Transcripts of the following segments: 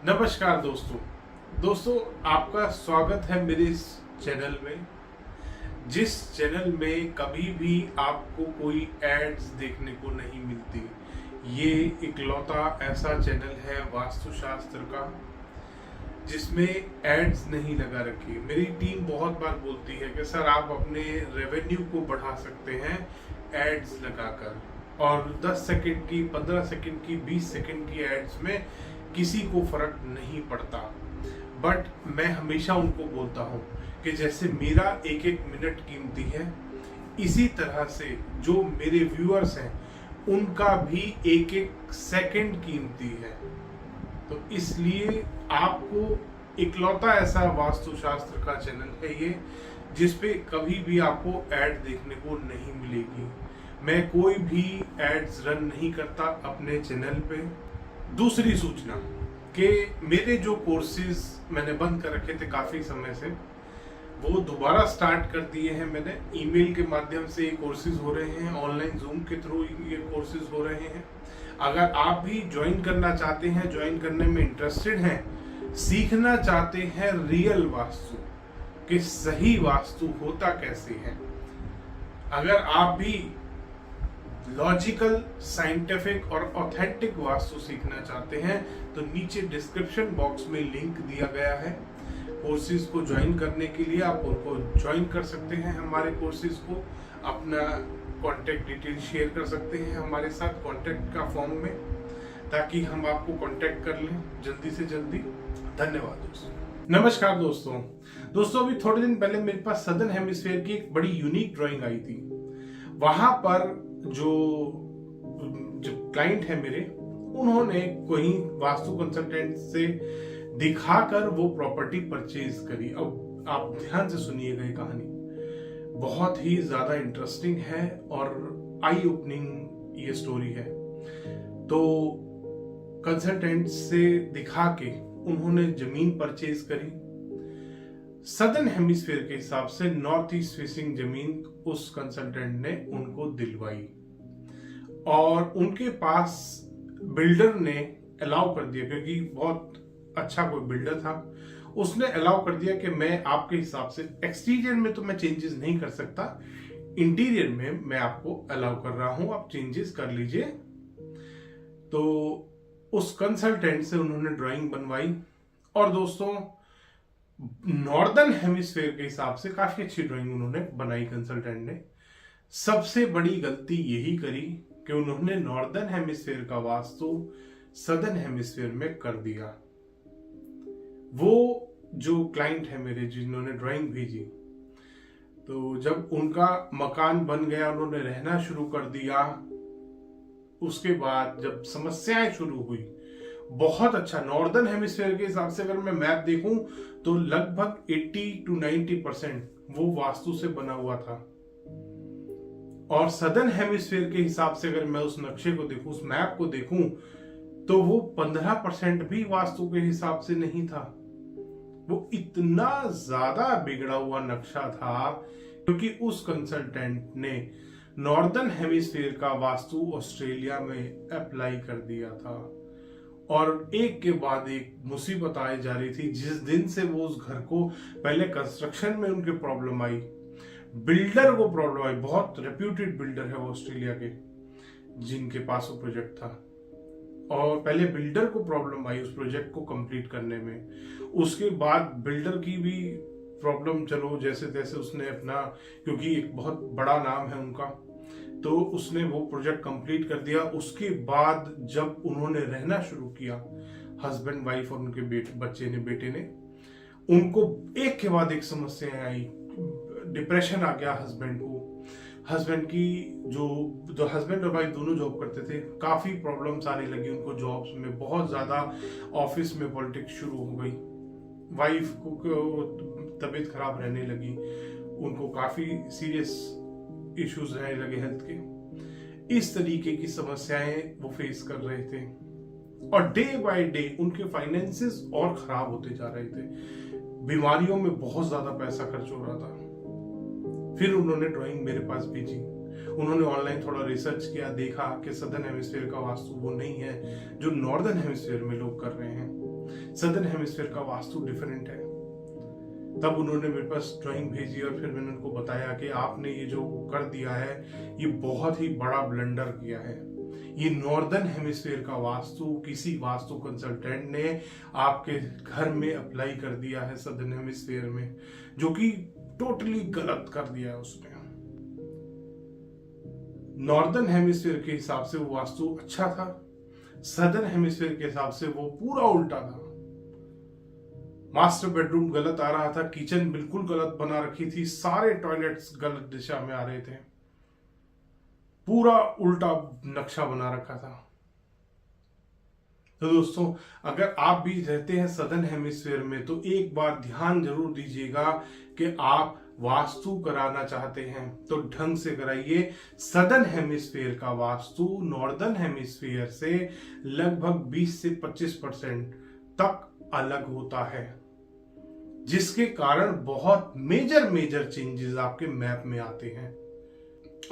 नमस्कार दोस्तों आपका स्वागत है मेरे इस चैनल में। जिस चैनल में कभी भी आपको कोई एड्स देखने को नहीं मिलती। ये इकलौता ऐसा चैनल है वास्तुशास्त्र का जिसमें एड्स नहीं लगा रखी। मेरी टीम बहुत बार बोलती है कि सर आप अपने रेवेन्यू को बढ़ा सकते हैं एड्स लगाकर, और 10 सेकंड की, 15 सेकंड की, 20 सेकंड की एड्स में किसी को फर्क नहीं पड़ता। बट मैं हमेशा उनको बोलता हूँ कि जैसे मेरा एक एक मिनट कीमती है, इसी तरह से जो मेरे व्यूअर्स हैं उनका भी एक एक सेकंड कीमती है। तो इसलिए आपको इकलौता ऐसा वास्तुशास्त्र का चैनल है ये जिसपे कभी भी आपको ऐड देखने को नहीं मिलेगी। मैं कोई भी एड्स रन नहीं करता अपने चैनल पे। दूसरी सूचना कि मेरे जो कोर्सेज मैंने बंद कर रखे थे काफ़ी समय से, वो दोबारा स्टार्ट कर दिए हैं मैंने। ईमेल के माध्यम से ये कोर्सेज हो रहे हैं, ऑनलाइन जूम के थ्रू ये कोर्सेज हो रहे हैं। अगर आप भी ज्वाइन करना चाहते हैं, ज्वाइन करने में इंटरेस्टेड हैं, सीखना चाहते हैं रियल वास्तु कि सही वास्तु होता कैसे है, अगर आप भी लॉजिकल, साइंटिफिक और ऑथेंटिक वास्तु सीखना चाहते हैं तो नीचे डिस्क्रिप्शन बॉक्स में लिंक दिया गया है। कोर्सेज को ज्वाइन करने के लिए आप उनको ज्वाइन कर सकते हैं। हमारे कोर्सेज को अपना कॉन्टेक्ट डिटेल शेयर कर सकते हैं हमारे साथ कॉन्टेक्ट का फॉर्म में, ताकि हम आपको कॉन्टेक्ट कर लें जल्दी से जल्दी। धन्यवाद दोस्तों। नमस्कार दोस्तों अभी थोड़े दिन पहले मेरे पास सदर्न हेमिस्फीयर की एक बड़ी यूनिक ड्राइंग आई थी। वहां पर जो क्लाइंट है मेरे, उन्होंने कोई वास्तु कंसल्टेंट से दिखाकर वो प्रॉपर्टी परचेज करी। अब आप ध्यान से सुनिएगा, ये कहानी बहुत ही ज्यादा इंटरेस्टिंग है और आई ओपनिंग ये स्टोरी है। तो कंसल्टेंट से दिखा के उन्होंने जमीन परचेज करी। सदर्न हेमिस्फीयर के हिसाब से नॉर्थ ईस्ट फेसिंग जमीन उस कंसल्टेंट ने उनको दिलवाई, और उनके पास बिल्डर ने अलाउ कर दिया, क्योंकि बहुत अच्छा कोई बिल्डर था, उसने अलाउ कर दिया कि मैं आपके हिसाब से एक्सटीरियर में तो मैं चेंजेस नहीं कर सकता, इंटीरियर में मैं आपको अलाउ कर रहा हूं, आप चेंजेस कर लीजिए। तो उस कंसल्टेंट से उन्होंने ड्राइंग बनवाई, और दोस्तों नॉर्दर्न हेमिस्फीयर के हिसाब से काफी अच्छी ड्राइंग उन्होंने बनाई कंसल्टेंट ने। सबसे बड़ी गलती यही करी कि उन्होंने नॉर्दर्न हेमिस्फीयर का वास्तु सदर्न हेमिस्फीयर में कर दिया। वो जो क्लाइंट है मेरे, जिन्होंने ड्राइंग भेजी, तो जब उनका मकान बन गया, उन्होंने रहना शुरू कर दिया, उसके बाद जब समस्याएं शुरू हुई, बहुत अच्छा नॉर्दर्न हेमिस्फीयर के हिसाब से अगर मैं मैप देखूं तो लगभग 80 to 90% वो वास्तु से बना हुआ था, और सदर्न हेमिस्फीयर के हिसाब से अगर मैं उस नक्शे को देखूं, उस मैप को देखूं, तो वो 15% भी वास्तु के हिसाब से नहीं था। वो इतना ज्यादा बिगड़ा हुआ नक्शा था क्योंकि उस कंसल्टेंट ने नॉर्दर्न हेमिस्फीयर का वास्तु ऑस्ट्रेलिया में अप्लाई कर दिया था, और एक के बाद एक मुसीबत आई जा रही थी। जिस दिन से वो उस घर को, पहले कंस्ट्रक्शन में उनके प्रॉब्लम आई, बिल्डर को प्रॉब्लम आई, बहुत रेप्यूटेड बिल्डर है वो ऑस्ट्रेलिया के जिनके पास वो प्रोजेक्ट था, और पहले बिल्डर को प्रॉब्लम आई उस प्रोजेक्ट को कंप्लीट करने में। उसके बाद बिल्डर की भी प्रॉब्लम, चलो जैसे तैसे उसने अपना, क्योंकि एक बहुत बड़ा नाम है उनका, तो उसने वो प्रोजेक्ट कंप्लीट कर दिया। उसके बाद जब उन्होंने रहना शुरू किया, हस्बैंड वाइफ और उनके बेटे ने, उनको एक के बाद एक समस्याएं आई। डिप्रेशन आ गया हस्बैंड को, हस्बैंड की जो हस्बैंड और वाइफ दोनों जॉब करते थे, काफी प्रॉब्लम्स आने लगी उनको जॉब्स में, बहुत ज्यादा ऑफिस में पॉलिटिक्स शुरू हो गई, वाइफ को तबीयत खराब रहने लगी, उनको काफी सीरियस इश्यूज रहने लगे हेल्थ के। इस तरीके की समस्याएं वो फेस कर रहे थे, और डे बाय डे उनके फाइनेंसेस और खराब होते जा रहे थे, बीमारियों में बहुत ज्यादा पैसा खर्च हो रहा था। फिर उन्होंने ड्राइंग मेरे पास भेजी, उन्होंने ऑनलाइन थोड़ा रिसर्च किया, देखा कि सदर्न हेमिस्फीयर का वास्तु वो नहीं है जो नॉर्दर्न हेमिस्फीयर में लोग कर रहे हैं। सदर्न हेमिस्फीयर का वास्तु डिफरेंट है। तब उन्होंने मेरे पास ड्राइंग भेजी और फिर मैंने उनको बताया कि आपने ये जो कर दिया है ये बहुत ही बड़ा ब्लंडर किया है। ये नॉर्दर्न हेमिस्फीयर का वास्तु किसी वास्तु कंसल्टेंट ने आपके घर में अप्लाई कर दिया है सदर्न हेमिस्फीयर में, जो कि टोटली गलत कर दिया है उसने। नॉर्दर्न हेमिस्फीयर के हिसाब से वो वास्तु अच्छा था, सदर्न हेमिस्फीयर के हिसाब से वो पूरा उल्टा था। मास्टर बेडरूम गलत आ रहा था, किचन बिल्कुल गलत बना रखी थी, सारे टॉयलेट्स गलत दिशा में आ रहे थे, पूरा उल्टा नक्शा बना रखा था। तो दोस्तों, अगर आप भी रहते हैं सदर्न हेमिस्फीयर में तो एक बार ध्यान जरूर दीजिएगा कि आप वास्तु कराना चाहते हैं तो ढंग से कराइए। सदर्न हेमिस्फीयर का वास्तु नॉर्दर्न हेमिस्फीयर से लगभग 20 से 25% तक अलग होता है, जिसके कारण बहुत मेजर चेंजेस आपके मैप में आते हैं।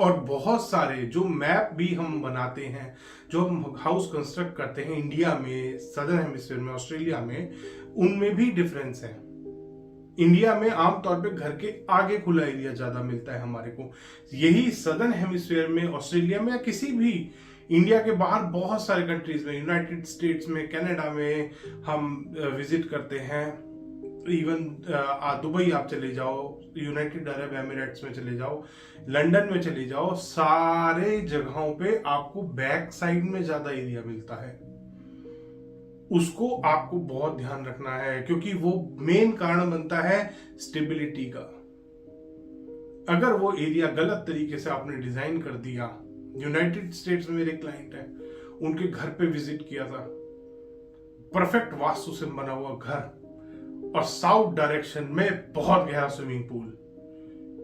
और बहुत सारे जो मैप भी हम बनाते हैं, जो हम हाउस कंस्ट्रक्ट करते हैं इंडिया में, सदर्न हेमिस्फीयर में, ऑस्ट्रेलिया में, उनमें भी डिफरेंस है। इंडिया में आमतौर पे घर के आगे खुला एरिया ज्यादा मिलता है हमारे को, यही सदर्न हेमिस्फीयर में, ऑस्ट्रेलिया में या किसी भी इंडिया के बाहर बहुत सारे कंट्रीज में, यूनाइटेड स्टेट्स में, कनाडा में हम विजिट करते हैं। इवन दुबई आप चले जाओ, यूनाइटेड अरब एमिरेट्स में चले जाओ, लंदन में चले जाओ, सारे जगहों पे आपको बैक साइड में ज्यादा एरिया मिलता है। उसको आपको बहुत ध्यान रखना है, क्योंकि वो मेन कारण बनता है स्टेबिलिटी का। अगर वो एरिया गलत तरीके से आपने डिजाइन कर दिया, यूनाइटेड स्टेट्स में मेरे क्लाइंट है, उनके घर पे विजिट किया था, परफेक्ट वास्तु से बना हुआ घर और साउथ डायरेक्शन में बहुत गहरा स्विमिंग पूल,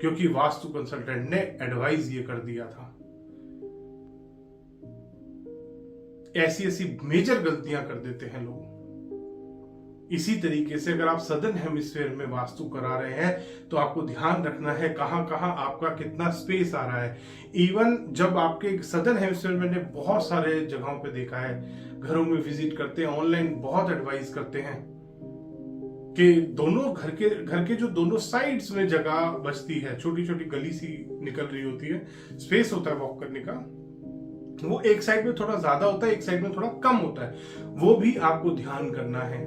क्योंकि वास्तु कंसल्टेंट ने एडवाइस ये कर दिया था। ऐसी मेजर गलतियां कर देते हैं लोग। इसी तरीके से अगर आप सदर्न हेमिस्फीयर में वास्तु करा रहे हैं तो आपको ध्यान रखना है कहां कहां आपका कितना स्पेस आ रहा है। इवन जब आपके सदर्न हेमिस्फीयर में, मैंने बहुत सारे जगहों पे देखा है, घरों में विजिट करते हैं, ऑनलाइन बहुत एडवाइस करते हैं कि दोनों घर के जो दोनों साइड्स में जगह बचती है, छोटी छोटी गली सी निकल रही होती है, स्पेस होता है वॉक करने का, वो एक साइड में थोड़ा ज्यादा होता है, एक साइड में थोड़ा कम होता है, वो भी आपको ध्यान करना है।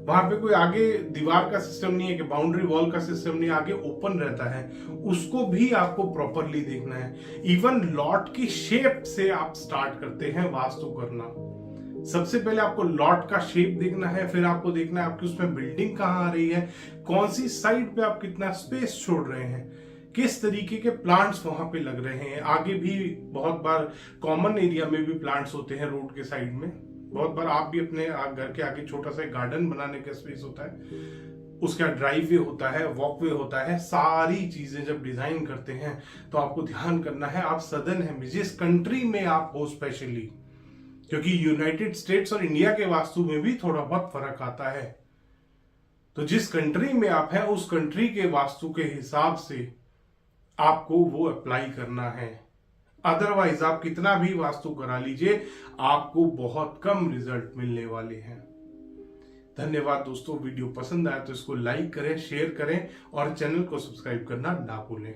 वहां पे कोई आगे दीवार का सिस्टम नहीं है कि बाउंड्री वॉल का सिस्टम नहीं, आगे ओपन रहता है, उसको भी आपको प्रॉपरली देखना है। इवन लॉट की शेप से आप स्टार्ट करते हैं वास्तु करना। सबसे पहले आपको लॉट का शेप देखना है, फिर आपको देखना है आपकी उसमें बिल्डिंग कहाँ आ रही है, कौन सी साइड पे आप कितना स्पेस छोड़ रहे हैं, किस तरीके के प्लांट्स वहां पे लग रहे हैं। आगे भी बहुत बार कॉमन एरिया में भी प्लांट्स होते हैं रोड के साइड में, बहुत बार आप भी अपने घर के आगे छोटा सा गार्डन बनाने का स्पेस होता है, उसका ड्राइववे होता है, वॉकवे होता है। सारी चीजें जब डिजाइन करते हैं तो आपको ध्यान करना है आप सदर्न है जिस कंट्री में आप हो, स्पेशली क्योंकि यूनाइटेड स्टेट्स और इंडिया के वास्तु में भी थोड़ा बहुत फर्क आता है, तो जिस कंट्री में आप हैं उस कंट्री के वास्तु के हिसाब से आपको वो अप्लाई करना है। अदरवाइज आप कितना भी वास्तु करा लीजिए, आपको बहुत कम रिजल्ट मिलने वाले हैं। धन्यवाद दोस्तों, वीडियो पसंद आया तो इसको लाइक करें, शेयर करें और चैनल को सब्सक्राइब करना ना भूलें।